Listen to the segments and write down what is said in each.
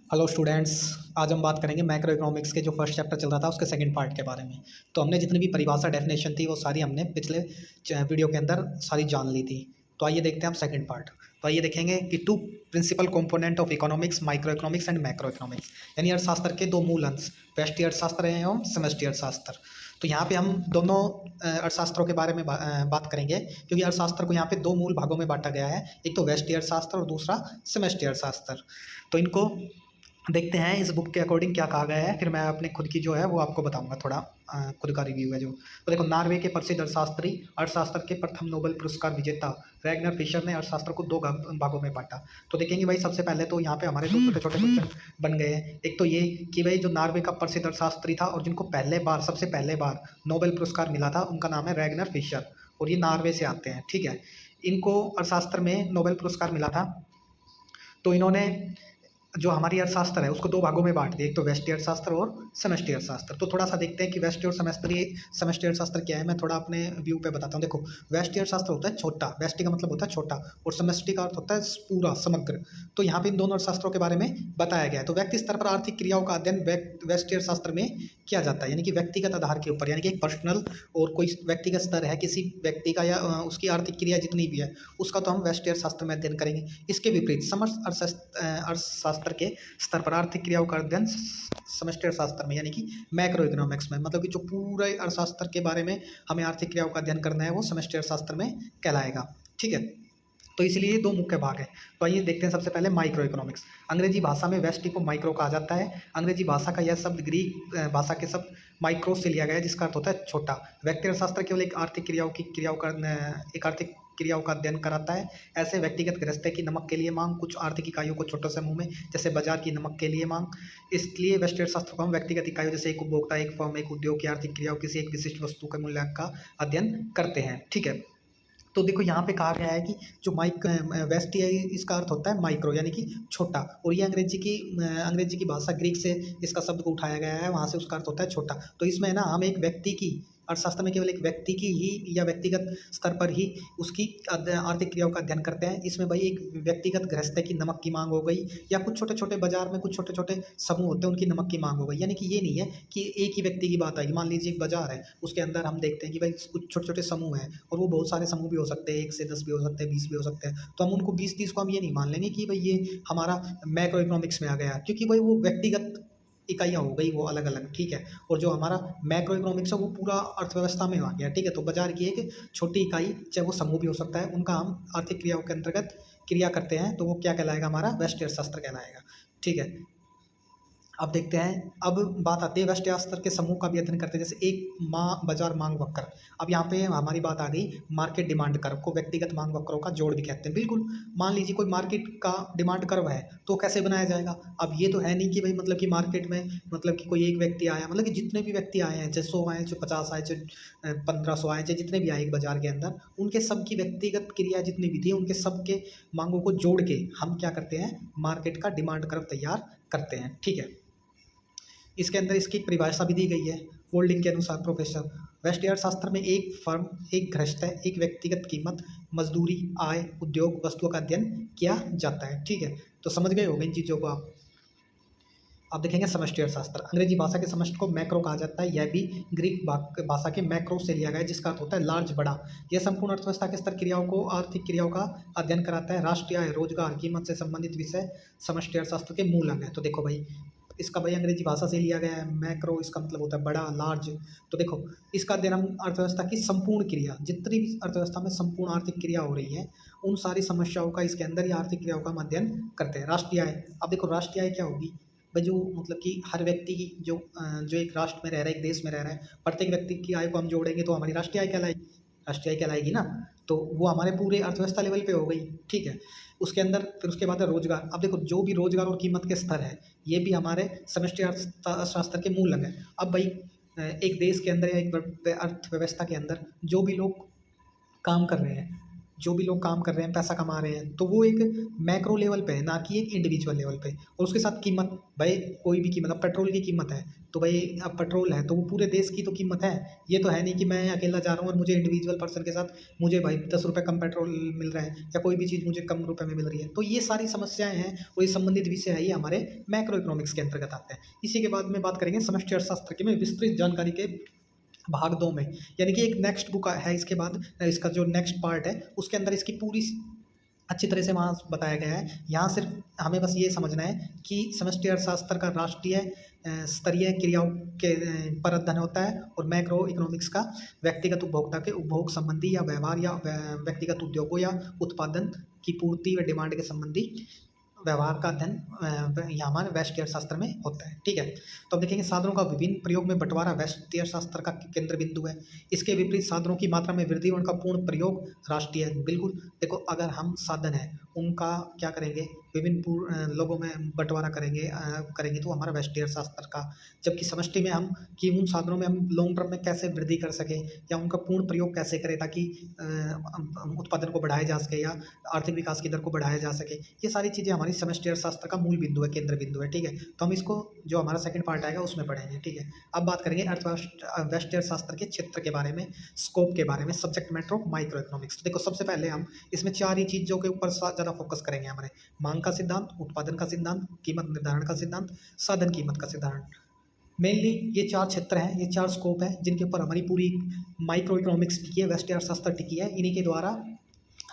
Hello students. आज हम बात करेंगे मैक्रो इकोनॉमिक्स के जो फर्स्ट चैप्टर चल रहा था उसके सेकंड पार्ट के बारे में। तो हमने जितनी भी परिभाषा डेफिनेशन थी वो सारी हमने पिछले वीडियो के अंदर सारी जान ली थी। तो आइए देखते हैं आप सेकंड पार्ट। तो आइए देखेंगे कि two principal component of economics, micro economics and macro economics, यानी अर्थशास्त्र के दो मूल अंश, व्यष्टि अर्थशास्त्र एवं समष्टि अर्थशास्त्र। तो यहाँ पे हम दोनों अर्थशास्त्रों के बारे में बात करेंगे, क्योंकि अर्थशास्त्र को यहाँ पे दो मूल भागों में बांटा गया है, एक तो व्यष्टि अर्थशास्त्र और दूसरा समष्टि अर्थशास्त्र। तो इनको देखते हैं इस बुक के अकॉर्डिंग क्या कहा गया है, फिर मैं अपने खुद की जो है वो आपको बताऊंगा। थोड़ा खुद का रिव्यू है जो। तो देखो, नॉर्वे के प्रसिद्ध अर्थशास्त्री, अर्थशास्त्र के प्रथम नोबेल पुरस्कार विजेता रैगनर फिशर ने अर्थशास्त्र को दो भागों में बांटा। तो देखेंगे भाई, सबसे पहले तो यहाँ पे हमारे दो छोटे छोटे क्वेश्चन बन गए हैं। एक तो ये कि भाई जो नॉर्वे का प्रसिद्ध अर्थशास्त्री था और जिनको सबसे पहले बार नोबेल पुरस्कार मिला था, उनका नाम है रैगनर फिशर और ये नॉर्वे से आते हैं। ठीक है, इनको अर्थशास्त्र में नोबेल पुरस्कार मिला था। तो इन्होंने जो हमारी अर्थशास्त्र है उसको दो भागों में बांट दिया, एक तो व्यष्टि अर्थशास्त्र और समष्टि अर्थशास्त्र। तो थोड़ा सा देखते हैं कि व्यष्टि और समष्टि अर्थशास्त्र क्या है। मैं थोड़ा अपने व्यू पे बताता हूँ। देखो, व्यष्टि अर्थशास्त्र होता है छोटा, व्यष्टि का मतलब होता है छोटा, और समष्टि का अर्थ होता है पूरा, समग्र। तो यहाँ पे इन दोनों अर्थशास्त्रों के बारे में बताया गया है। तो व्यक्ति स्तर पर आर्थिक क्रियाओं का अध्ययन व्यष्टि अर्थशास्त्र में किया जाता है, यानी कि व्यक्तिगत आधार के ऊपर, यानी कि एक पर्सनल और कोई व्यक्तिगत स्तर है किसी व्यक्ति का, या उसकी आर्थिक क्रिया जितनी भी है उसका तो हम व्यष्टि अर्थशास्त्र में अध्ययन करेंगे। इसके विपरीत समष्टि अर्थशास्त्र के स्तर पर आर्थिक क्रियाओं का अध्ययन समष्टि अर्थशास्त्र में, यानी कि मैक्रो इकोनॉमिक्स में, मतलब कि जो पूरे अर्थशास्त्र के बारे में हमें आर्थिक क्रियाओं का अध्ययन करना है वो समष्टि अर्थशास्त्र में कहलाएगा। ठीक है, तो इसलिए दो मुख्य भाग हैं। तो आइए देखते हैं सबसे पहले माइक्रो इकोनॉमिक्स। अंग्रेजी भाषा में व्यष्टि को माइक्रो कहा जाता है। अंग्रेजी भाषा का यह शब्द ग्रीक भाषा के शब्द माइक्रो से लिया गया है, जिसका अर्थ होता है छोटा। व्यक्ति अर्थशास्त्र केवल एक आर्थिक क्रियाओं का अध्ययन कराता है। ऐसे व्यक्तिगत गृहस्थी की नमक के लिए मांग, कुछ आर्थिक इकाइयों को छोटे समूह में, जैसे बाजार की नमक के लिए मांग। इसलिए व्यष्टि अर्थशास्त्र को हम व्यक्तिगत इकाइयों जैसे एक उपभोक्ता, एक फर्म, एक उद्योग की आर्थिक क्रियाओं, किसी एक विशिष्ट वस्तु के मूल्य का अध्ययन करते हैं। ठीक है, तो देखो यहाँ पे कहा गया है कि जो वेस्ट है इसका अर्थ होता है माइक्रो, यानी कि छोटा। और ये अंग्रेजी की भाषा ग्रीक से इसका शब्द को उठाया गया है, वहाँ से उसका अर्थ होता है छोटा। तो इसमें ना हम एक व्यक्ति की, अर्थशास्त्र में केवल एक व्यक्ति की ही या व्यक्तिगत स्तर पर ही उसकी आर्थिक क्रियाओं का अध्ययन करते हैं। इसमें भाई एक व्यक्तिगत गृहस्थ की नमक की मांग हो गई, या कुछ छोटे छोटे बाजार में कुछ छोटे छोटे समूह होते हैं उनकी नमक की मांग हो गई। यानी कि ये नहीं है कि एक ही व्यक्ति की बात आएगी। मान लीजिए एक बाजार है, उसके अंदर हम देखते हैं कि भाई कुछ छोटे छोटे समूह हैं, और वो बहुत सारे समूह भी हो सकते हैं, 1 से 10 भी हो सकते हैं, 20 भी हो सकते हैं। तो हम उनको 20-30 को हम ये नहीं मान लेंगे कि भाई ये हमारा मैक्रो इकोनॉमिक्स में आ गया, क्योंकि भाई वो व्यक्तिगत इकाइयाँ हो गई वो अलग अलग। ठीक है, और जो हमारा मैक्रो इकोनॉमिक्स है वो पूरा अर्थव्यवस्था में आ गया। ठीक है, तो बाजार की एक छोटी इकाई, चाहे वो समूह भी हो सकता है, उनका हम आर्थिक क्रियाओं के अंतर्गत क्रिया करते हैं, तो वो क्या कहलाएगा, हमारा व्यष्टि अर्थशास्त्र कहलाएगा। ठीक है, अब देखते हैं, अब बात आती है व्यष्टि अर्थशास्त्र के समूह का भी अध्ययन करते हैं, जैसे एक बाजार मांग वक्र। अब यहाँ पे हमारी बात आ गई मार्केट डिमांड कर्व को, व्यक्तिगत मांग वक्रों का जोड़ भी कहते हैं। बिल्कुल, मान लीजिए कोई मार्केट का डिमांड कर्व है, तो कैसे बनाया जाएगा। अब ये तो है नहीं कि भाई मतलब कि मार्केट में मतलब कि कोई एक व्यक्ति आया, मतलब कि जितने भी व्यक्ति आए हैं, चाहे 100 आए, चाहे 50 आए, चाहे 1500 आए, चाहे जितने भी आए एक बाजार के अंदर, उनके सबकी व्यक्तिगत क्रिया जितनी भी थी, उनके सबके मांगों को जोड़ के हम क्या करते हैं, मार्केट का डिमांड कर्व तैयार करते हैं। ठीक है, इसके अंदर इसकी परिभाषा भी दी गई है होल्डिंग के अनुसार। प्रोफेसर, व्यष्टि अर्थशास्त्र में एक फर्म, एक गृहस्थ, एक व्यक्तिगत कीमत, मजदूरी, आय, उद्योग, वस्तुओं का अध्ययन किया जाता है। ठीक है, तो समझ गए होंगे इन चीज़ों को आप। अब देखेंगे समष्टि अर्थशास्त्र। अंग्रेजी भाषा के समष्टि को मैक्रो कहा जाता है। यह भी ग्रीक भाषा के मैक्रो से लिया गया है, जिसका अर्थ होता है लार्ज, बड़ा। यह संपूर्ण अर्थव्यवस्था के स्तर क्रियाओं को, आर्थिक क्रियाओं का अध्ययन कराता है। राष्ट्रीय आय, रोजगार, कीमत से संबंधित विषय समष्टि अर्थशास्त्र के मूल अंग है। तो देखो भाई, इसका भाई अंग्रेजी भाषा से लिया गया है। मैक्रो इसका मतलब होता है बड़ा, लार्ज। तो देखो, इसका अध्ययन हम अर्थव्यवस्था की संपूर्ण क्रिया, जितनी भी अर्थव्यवस्था में संपूर्ण आर्थिक क्रिया हो रही है, उन सारी समस्याओं का इसके अंदर, या आर्थिक क्रियाओं का हम अध्ययन करते हैं। राष्ट्रीय आय, अब देखो राष्ट्रीय आय क्या होगी भाई, जो मतलब कि हर व्यक्ति की जो एक राष्ट्र में रह रहा है, एक देश में रह रहा है, प्रत्येक व्यक्ति की आय को हम जोड़ेंगे तो हमारी राष्ट्रीय आय कहलाएगी। राष्ट्रीय आय कहलाएगी ना, तो वो हमारे पूरे अर्थव्यवस्था लेवल पे हो गई। ठीक है, उसके अंदर फिर उसके बाद है रोजगार। अब देखो, जो भी रोजगार और कीमत के स्तर है, ये भी हमारे समष्टि अर्थशास्त्र के मूल अंग है। अब भाई एक देश के अंदर या एक अर्थव्यवस्था के अंदर जो भी लोग काम कर रहे हैं, जो भी लोग काम कर रहे हैं, पैसा कमा रहे हैं, तो वो एक मैक्रो लेवल पे है, ना कि एक इंडिविजुअल लेवल पे। और उसके साथ कीमत, भाई कोई भी कीमत, अब पेट्रोल की कीमत है, तो भाई अब पेट्रोल है तो वो पूरे देश की तो कीमत है। ये तो है नहीं कि मैं अकेला जा रहा हूँ और मुझे इंडिविजुअल पर्सन के साथ मुझे भाई 10 रुपये कम पेट्रोल मिल रहा है, या कोई भी चीज़ मुझे कम रुपए में मिल रही है। तो ये सारी समस्याएं हैं और ये संबंधित विषय है, ये हमारे मैक्रो इकोनॉमिक्स के अंतर्गत आते हैं। इसी के बाद में बात करेंगे समष्टि अर्थशास्त्र की में विस्तृत जानकारी के भाग 2 में, यानी कि एक नेक्स्ट बुक है इसके बाद, इसका जो नेक्स्ट पार्ट है उसके अंदर इसकी पूरी अच्छी तरह से वहाँ बताया गया है। यहाँ सिर्फ हमें बस ये समझना है कि समष्टि अर्थशास्त्र का राष्ट्रीय स्तरीय क्रियाओं के पर अध्ययन होता है, और मैक्रो इकोनॉमिक्स का व्यक्तिगत उपभोक्ता के उपभोग संबंधी या व्यवहार या व्यक्तिगत उद्योगों या उत्पादन की पूर्ति व डिमांड के संबंधी व्यवहार का अध्ययन यहाँ हमारे व्यष्टि अर्थशास्त्र में होता है। ठीक है, तो अब देखेंगे साधनों का विभिन्न प्रयोग में बंटवारा व्यष्टि अर्थशास्त्र का केंद्र बिंदु है। इसके विपरीत साधनों की मात्रा में वृद्धि और उनका पूर्ण प्रयोग राष्ट्रीय है। बिल्कुल, देखो अगर हम साधन है उनका क्या करेंगे, विभिन्न लोगों में बंटवारा करेंगे तो हमारा व्यष्टि अर्थशास्त्र का। जबकि समष्टि में हम कि उन साधनों में हम लॉन्ग टर्म में कैसे वृद्धि कर सकें या उनका पूर्ण प्रयोग कैसे करें ताकि उत्पादन को बढ़ाया जा सके या आर्थिक विकास की दर को बढ़ाया जा सके, ये सारी चीज़ें हमारी समष्टि अर्थशास्त्र का मूल बिंदु है, केंद्र बिंदु है। ठीक है, तो हम इसको जो हमारा सेकंड पार्ट आएगा उसमें पढ़ेंगे। ठीक है, अब बात करेंगे व्यष्टि अर्थशास्त्र के क्षेत्र के बारे में, स्कोप के बारे में, subject matter of micro economics. देखो सबसे पहले हम इसमें 4 ही चीज़ों के ऊपर ज़्यादा फोकस करेंगे हमारे, मांग का सिद्धांत, उत्पादन का सिद्धांत, कीमत निर्धारण का सिद्धांत, साधन कीमत का सिद्धांत। मेनली ये 4 क्षेत्र हैं, ये 4 स्कोप हैं जिनके ऊपर हमारी पूरी माइक्रो इकोनॉमिक्स टिकी है, व्यष्टि अर्थशास्त्र टिकी है। इन्हीं के द्वारा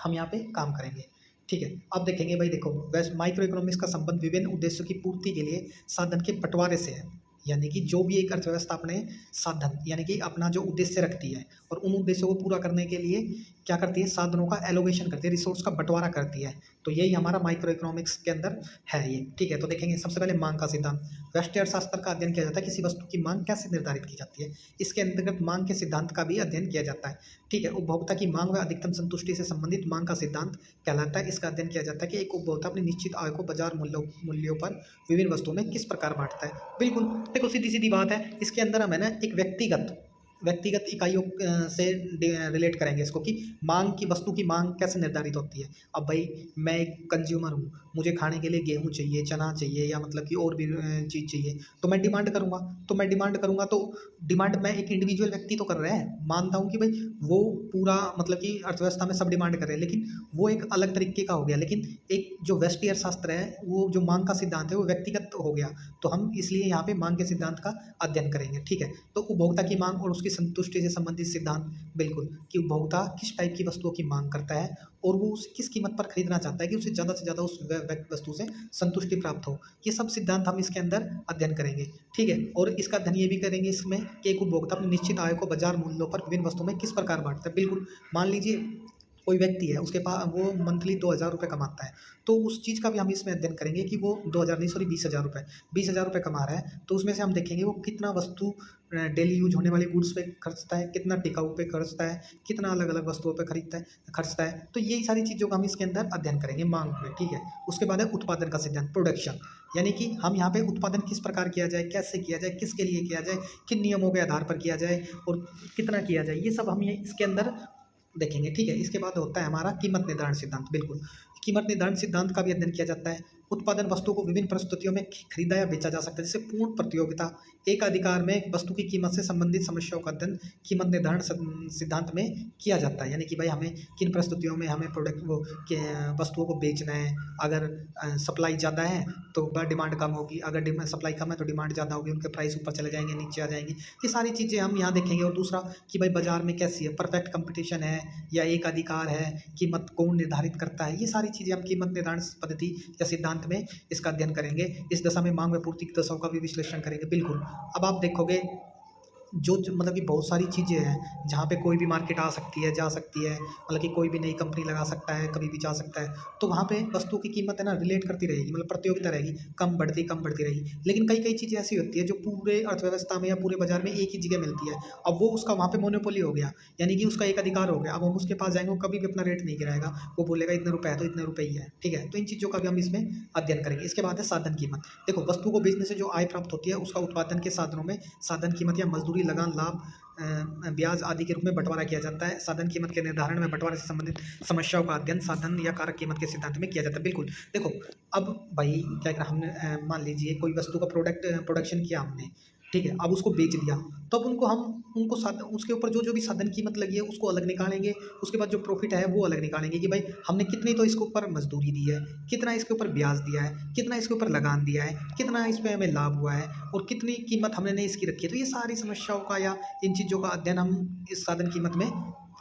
हम यहाँ पे काम करेंगे। ठीक है, अब देखेंगे भाई, देखो वैसे माइक्रो इकोनॉमिक्स का संबंध विभिन्न उद्देश्यों की पूर्ति के लिए साधन के बंटवारे से है। यानी कि जो भी एक अर्थव्यवस्था अपने साधन यानी कि अपना जो उद्देश्य रखती है और उन उद्देश्यों को पूरा करने के लिए क्या करती है, साधनों का एलोकेशन करती है, रिसोर्स का बंटवारा करती है। तो यही हमारा माइक्रो इकोनॉमिक्स के अंदर है ये। ठीक है, तो देखेंगे सबसे पहले मांग का सिद्धांत। व्यष्टि अर्थशास्त्र का अध्ययन किया जाता है किसी वस्तु की मांग कैसे निर्धारित की जाती है, इसके अंतर्गत मांग के सिद्धांत का भी अध्ययन किया जाता है। ठीक है, उपभोक्ता की मांग व अधिकतम संतुष्टि से संबंधित मांग का सिद्धांत कहलाता है। इसका अध्ययन किया जाता है कि एक उपभोक्ता अपनी निश्चित आय को बाजार मूल्यों पर विभिन्न वस्तुओं में किस प्रकार बांटता है। बिल्कुल, देखो सीधी सीधी बात है, इसके अंदर हमें ना एक व्यक्तिगत इकाइयों से रिलेट करेंगे इसको कि मांग की वस्तु की मांग कैसे निर्धारित होती है। अब भाई मैं एक कंज्यूमर हूँ, मुझे खाने के लिए गेहूँ चाहिए, चना चाहिए या मतलब कि और भी चीज़ चाहिए, तो मैं डिमांड करूँगा तो डिमांड मैं एक इंडिविजुअल व्यक्ति तो कर रहा है, मानता हूँ कि भाई वो पूरा मतलब कि अर्थव्यवस्था में सब डिमांड कर रहे हैं, लेकिन वो एक अलग तरीके का हो गया। लेकिन एक जो व्यष्टि अर्थशास्त्र है, वो जो मांग का सिद्धांत है वो व्यक्तिगत हो गया, तो हम इसलिए यहाँ पे मांग के सिद्धांत का अध्ययन करेंगे। ठीक है, तो उपभोक्ता की मांग और उसकी संतुष्टि से संबंधित सिद्धांत, बिल्कुल कि उपभोक्ता किस टाइप की वस्तुओं की मांग करता है और वो उसे किस कीमत पर खरीदना चाहता है कि उसे ज़्यादा से ज़्यादा उस वस्तु से संतुष्टि प्राप्त हो, ये सब सिद्धांत हम इसके अंदर अध्ययन करेंगे। ठीक है, और इसका अध्ययन ये भी करेंगे इसमें कि एक उपभोक्ता अपनी निश्चित आय को बाजार मूल्यों पर विभिन्न वस्तुओं में किस प्रकार बांटता है। बिल्कुल, मान लीजिए कोई व्यक्ति है, उसके पास वो मंथली 2,000 रुपये कमाता है, तो उस चीज़ का भी हम इसमें अध्ययन करेंगे कि वो 2,000 नहीं सॉरी 20,000 रुपये कमा रहा है, तो उसमें से हम देखेंगे वो कितना वस्तु डेली यूज होने वाली गुड्स पे खर्चता है, कितना टिकाऊ पे खर्चता है, कितना अलग अलग वस्तुओं पे खर्चता है। तो यही सारी चीज़ों का हम इसके अंदर अध्ययन करेंगे मांग में। ठीक है, उसके बाद है उत्पादन का सिद्धांत, प्रोडक्शन, यानी कि हम यहाँ पे उत्पादन किस प्रकार किया जाए, कैसे किया जाए, किसके लिए किया जाए, किन नियमों के आधार पर किया जाए और कितना किया जाए, ये सब हम ये इसके अंदर देखेंगे। ठीक है, इसके बाद होता है हमारा कीमत निर्धारण सिद्धांत। बिल्कुल, कीमत निर्धारण सिद्धांत का भी अध्ययन किया जाता है। उत्पादन वस्तु को विभिन्न परिस्थितियों में खरीदा या बेचा जा सकता है, जैसे पूर्ण प्रतियोगिता, एक अधिकार में वस्तु की कीमत से संबंधित समस्याओं का अध्ययन कीमत निर्धारण सिद्धांत में किया जाता है। यानी कि भाई हमें किन परिस्थितियों में हमें वस्तुओं को बेचना है। अगर सप्लाई ज़्यादा है तो डिमांड कम होगी, अगर सप्लाई कम है तो डिमांड ज़्यादा होगी, उनके प्राइस ऊपर चले जाएंगे, नीचे आ जाएंगे। ये सारी चीज़ें हम यहाँ देखेंगे। और दूसरा कि भाई बाजार में कैसी है, परफेक्ट कंपटीशन है या एक अधिकार है, कीमत कौन निर्धारित करता है, ये सारी चीज़ें हम कीमत निर्धारण पद्धति या सिद्धांत में इसका अध्ययन करेंगे। इस दशा में मांग व पूर्ति की दशाओं का भी विश्लेषण करेंगे। बिल्कुल, अब आप देखोगे जो मतलब कि बहुत सारी चीज़ें हैं जहाँ पे कोई भी मार्केट आ सकती है, जा सकती है, मतलब कि कोई भी नई कंपनी लगा सकता है, कभी भी जा सकता है, तो वहाँ पे वस्तु की कीमत है ना रिलेट करती रहेगी, मतलब प्रतियोगिता रहेगी, कम बढ़ती रहेगी। लेकिन कई कई चीज़ें ऐसी होती है जो पूरे अर्थव्यवस्था में या पूरे बाजार में एक ही जगह मिलती है, अब वो उसका वहाँ पे मोनोपोली हो गया, यानी कि उसका एक अधिकार हो गया। अब हम उसके पास जाएंगे, वो कभी भी अपना रेट नहीं गिराएगा, वो बोलेगा इतने रुपये है तो इतने रुपये ही है। ठीक है, तो इन चीज़ों का भी हम इसमें अध्ययन करेंगे। इसके बाद है साधन कीमत। देखो वस्तु को बेचने से जो आय प्राप्त होती है उसका उत्पादन के साधनों में साधन कीमत या मजदूरी मजदूरी, लगान, लाभ, ब्याज आदि के रूप में बंटवारा किया जाता है। साधन कीमत के निर्धारण में बंटवारे से संबंधित समस्याओं का अध्ययन साधन या कारक कीमत के सिद्धांत में किया जाता है। बिल्कुल, देखो अब भाई क्या करा हमने, मान लीजिए कोई वस्तु का प्रोडक्शन किया हमने, ठीक है, अब उसको बेच दिया, तब उनको हम उनको साधन, उसके ऊपर जो भी साधन कीमत लगी है उसको अलग निकालेंगे। उसके बाद जो प्रॉफिट है वो अलग निकालेंगे कि भाई हमने कितनी तो इसके ऊपर मजदूरी दी है, कितना इसके ऊपर ब्याज दिया है, कितना इसके ऊपर लगान दिया है, कितना इस पे हमें लाभ हुआ है और कितनी कीमत हमने इसकी रखी है। तो ये सारी समस्याओं का या इन चीज़ों का अध्ययन हम इस साधन कीमत में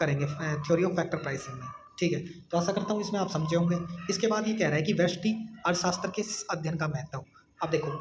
करेंगे, थ्योरी ऑफ फैक्टर प्राइसिंग में। ठीक है, तो आशा करता हूँ इसमें आप समझे होंगे। इसके बाद ये कह रहा है कि व्यष्टि अर्थशास्त्र के अध्ययन का महत्व। अब देखो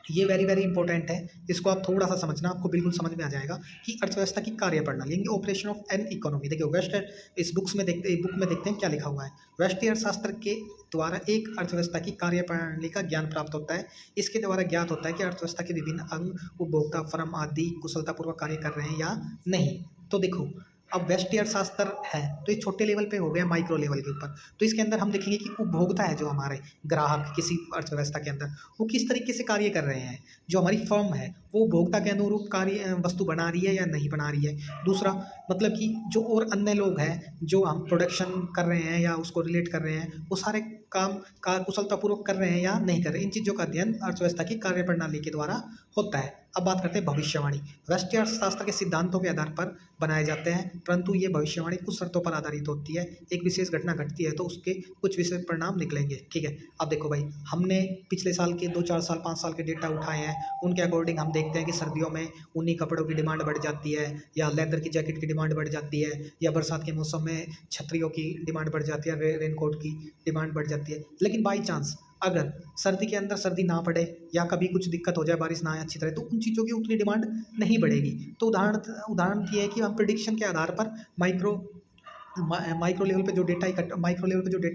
ये वेरी वेरी इंपॉर्टेंट है, इसको आप थोड़ा सा समझना, आपको बिल्कुल समझ में आ जाएगा कि अर्थव्यवस्था की कार्यप्रणाली यानी ऑपरेशन ऑफ एन इकोनॉमी। देखिए वेस्ट, इस बुक में देखते हैं क्या लिखा हुआ है। व्यष्टि अर्थशास्त्र के द्वारा एक अर्थव्यवस्था की कार्यप्रणाली का ज्ञान प्राप्त होता है। इसके द्वारा ज्ञात होता है कि अर्थव्यवस्था के विभिन्न अंग, उपभोक्ता, फर्म आदि कुशलतापूर्वक कार्य कर रहे हैं या नहीं। तो देखो अब व्यष्टि अर्थशास्त्र है तो ये छोटे लेवल पे हो गया, माइक्रो लेवल के ऊपर। तो इसके अंदर हम देखेंगे कि उपभोक्ता है जो हमारे ग्राहक किसी अर्थव्यवस्था के अंदर, वो किस तरीके से कार्य कर रहे हैं। जो हमारी फर्म है वो उपभोक्ता के अनुरूप कार्य वस्तु बना रही है या नहीं बना रही है। दूसरा मतलब कि जो और अन्य लोग हैं जो हम प्रोडक्शन कर रहे हैं या उसको रिलेट कर रहे हैं, वो सारे काम का कुशलतापूर्वक कर रहे हैं या नहीं कर रहे। इन चीज़ों का अध्ययन अर्थव्यवस्था की कार्यप्रणाली के द्वारा होता है। अब बात करते हैं भविष्यवाणी। राष्ट्रीय अर्थशास्त्र के सिद्धांतों के आधार पर बनाए जाते हैं, परंतु ये भविष्यवाणी कुछ शर्तों पर आधारित होती है। एक विशेष घटना घटती है तो उसके कुछ विशेष परिणाम निकलेंगे। ठीक है, अब देखो भाई हमने पिछले साल के 2-4 साल 5 साल के डेटा उठाए हैं, उनके अकॉर्डिंग हम देखते हैं कि सर्दियों में ऊनी कपड़ों की डिमांड बढ़ जाती है, या लेदर की जैकेट की डिमांड बढ़ जाती है, या बरसात के मौसम में छतरियों की डिमांड बढ़ जाती है, रेनकोट की डिमांड बढ़ जाती है। लेकिन बाई चांस अगर सर्दी के अंदर सर्दी ना पड़े या कभी कुछ दिक्कत हो जाए, बारिश ना आए अच्छी तरह, तो उन चीज़ों की उतनी डिमांड नहीं बढ़ेगी। तो उदाहरण ये है कि हम प्रिडिक्शन के आधार पर माइक्रो लेवल पे जो डेटा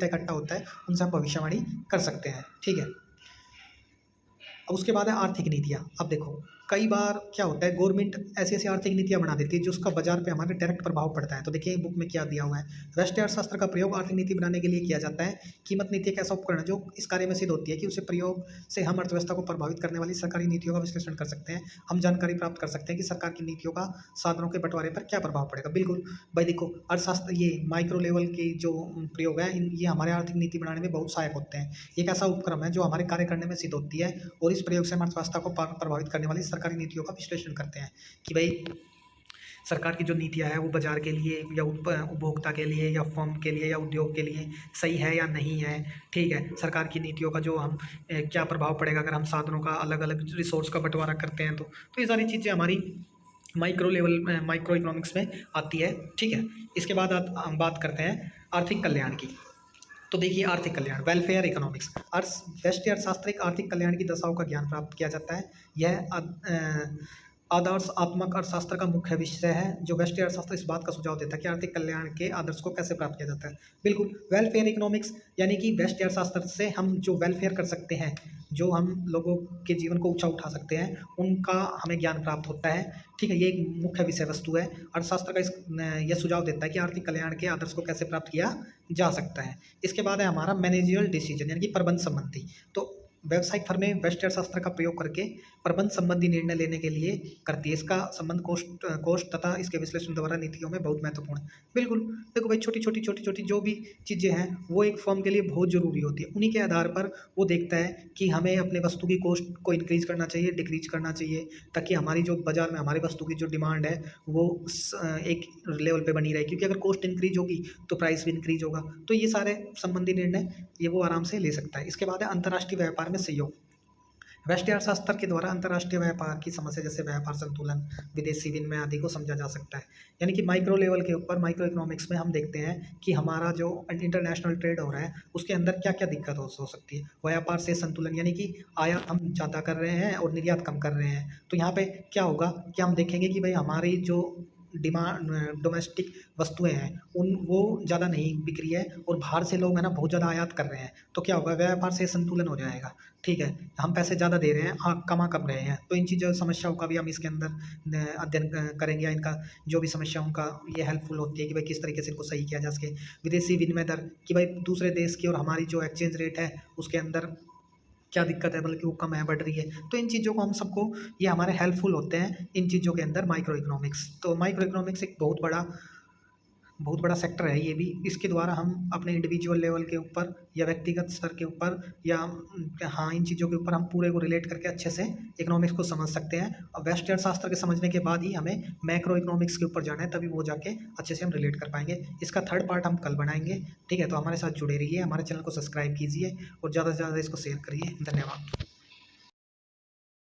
इकट्ठा होता है उनसे हम भविष्यवाणी कर सकते हैं। ठीक है, अब उसके बाद है आर्थिक नीतियाँ। अब देखो कई बार क्या होता है, गवर्नमेंट ऐसी ऐसी आर्थिक नीतियाँ बना देती है जिसका बाजार पे हमारे डायरेक्ट प्रभाव पड़ता है। तो देखिए बुक में क्या दिया हुआ है, राष्ट्रीय अर्थशास्त्र का प्रयोग आर्थिक नीति बनाने के लिए किया जाता है। कीमत नीति एक ऐसा उपकरण है जो इस कार्य में सिद्ध होती है कि उसे प्रयोग से हम अर्थव्यवस्था को प्रभावित करने वाली सरकारी नीतियों का विश्लेषण कर सकते हैं। हम जानकारी प्राप्त कर सकते हैं कि सरकार की नीतियों का साधनों के बंटवारे पर क्या प्रभाव पड़ेगा। बिल्कुल भाई देखो अर्थशास्त्र ये माइक्रो लेवल के जो प्रयोग है ये हमारे आर्थिक नीति बनाने में बहुत सहायक होते हैं। एक ऐसा उपक्रम है जो हमारे कार्य करने में सिद्ध होती है और इस प्रयोग से हम अर्थव्यवस्था को प्रभावित करने वाली सरकारी नीतियों का विश्लेषण करते हैं कि भाई सरकार की जो नीतियां है वो बाजार के लिए या उपभोक्ता के लिए या फर्म के लिए या उद्योग के लिए सही है या नहीं है। ठीक है, सरकार की नीतियों का जो हम क्या प्रभाव पड़ेगा अगर हम साधनों का अलग अलग रिसोर्स का बंटवारा करते हैं। तो ये सारी चीज़ें हमारी माइक्रो इकोनॉमिक्स में आती है। ठीक है, इसके बाद हम बात करते हैं आर्थिक कल्याण की। तो देखिए आर्थिक कल्याण, वेलफेयर इकोनॉमिक्स। व्यष्टि अर्थशास्त्र एक आर्थिक कल्याण की दशाओं का ज्ञान प्राप्त किया जाता है। यह आदर्शात्मक अर्थशास्त्र का मुख्य विषय है। जो व्यष्टि अर्थशास्त्र इस बात का सुझाव देता है कि आर्थिक कल्याण के आदर्श को कैसे प्राप्त किया जाता है। बिल्कुल, वेलफेयर इकोनॉमिक्स यानी कि व्यष्टि अर्थशास्त्र से हम जो वेलफेयर कर सकते हैं, जो हम लोगों के जीवन को ऊंचा उठा सकते हैं, उनका हमें ज्ञान प्राप्त होता है। ठीक है, ये एक मुख्य विषय वस्तु है। अर्थशास्त्र का यह सुझाव देता है कि आर्थिक कल्याण के आदर्श को कैसे प्राप्त किया जा सकता है। इसके बाद है हमारा मैनेजियल डिसीजन यानी कि प्रबंध संबंधी। तो व्यावसायिक फर्में व्यष्टि अर्थशास्त्र का प्रयोग करके प्रबंध संबंधी निर्णय लेने के लिए करती है। इसका संबंध कोष्ठ तथा इसके विश्लेषण द्वारा नीतियों में बहुत महत्वपूर्ण है। बिल्कुल, देखो भाई छोटी छोटी जो भी चीज़ें हैं वो एक फर्म के लिए बहुत ज़रूरी होती है। उन्हीं के आधार पर वो देखता है कि हमें अपने वस्तु की कॉस्ट को इंक्रीज करना चाहिए, डिक्रीज करना चाहिए, ताकि हमारी जो बाजार में हमारी वस्तु की जो डिमांड है वो एक लेवल पे बनी रहे। क्योंकि अगर कॉस्ट इंक्रीज होगी तो प्राइस भी इंक्रीज होगा। तो ये सारे संबंधी निर्णय ये वो आराम से ले सकता है। इसके बाद है अंतर्राष्ट्रीय व्यापार में सहयोग। राष्ट्रीय अर्थशास्त्र के द्वारा अंतर्राष्ट्रीय व्यापार की समस्या जैसे व्यापार संतुलन, विदेशी विनिमय आदि को समझा जा सकता है। यानी कि माइक्रो लेवल के ऊपर माइक्रो इकोनॉमिक्स में हम देखते हैं कि हमारा जो इंटरनेशनल ट्रेड हो रहा है उसके अंदर क्या क्या दिक्कत हो सकती है। व्यापार से संतुलन यानी कि आयात हम ज़्यादा कर रहे हैं और निर्यात कम कर रहे हैं। तो यहाँ पे क्या होगा कि हम देखेंगे कि भाई हमारी जो डोमेस्टिक वस्तुएं हैं उन वो ज़्यादा नहीं बिक रही है और बाहर से लोग है ना बहुत ज़्यादा आयात कर रहे हैं। तो क्या होगा, व्यापार से संतुलन हो जाएगा। ठीक है, हम पैसे ज़्यादा दे रहे हैं, हाँ कमा कम रहे हैं। तो इन चीज़ों समस्याओं का भी हम इसके अंदर अध्ययन करेंगे, या इनका जो भी समस्याओं का ये हेल्पफुल होती है कि भाई किस तरीके से इनको सही किया जा सके। विदेशी विनिमय दर कि भाई दूसरे देश की और हमारी जो एक्सचेंज रेट है उसके अंदर क्या दिक्कत है, बल्कि वो कम है, बढ़ रही है। तो इन चीज़ों को हम सबको, ये हमारे हेल्पफुल होते हैं इन चीज़ों के अंदर माइक्रो इकोनॉमिक्स। तो माइक्रो इकोनॉमिक्स एक बहुत बड़ा सेक्टर है ये भी। इसके द्वारा हम अपने इंडिविजुअल लेवल के ऊपर या व्यक्तिगत स्तर के ऊपर या हाँ, इन चीज़ों के ऊपर हम पूरे को रिलेट करके अच्छे से इकोनॉमिक्स को समझ सकते हैं। और वेस्टर्न शास्त्र के समझने के बाद ही हमें मैक्रो इकोनॉमिक्स के ऊपर जाना है, तभी वो जाके अच्छे से हम रिलेट कर पाएंगे। इसका थर्ड पार्ट हम कल बनाएंगे, ठीक है। तो हमारे साथ जुड़े रहिए, हमारे चैनल को सब्सक्राइब कीजिए और ज़्यादा से ज़्यादा इसको शेयर करिए। धन्यवाद।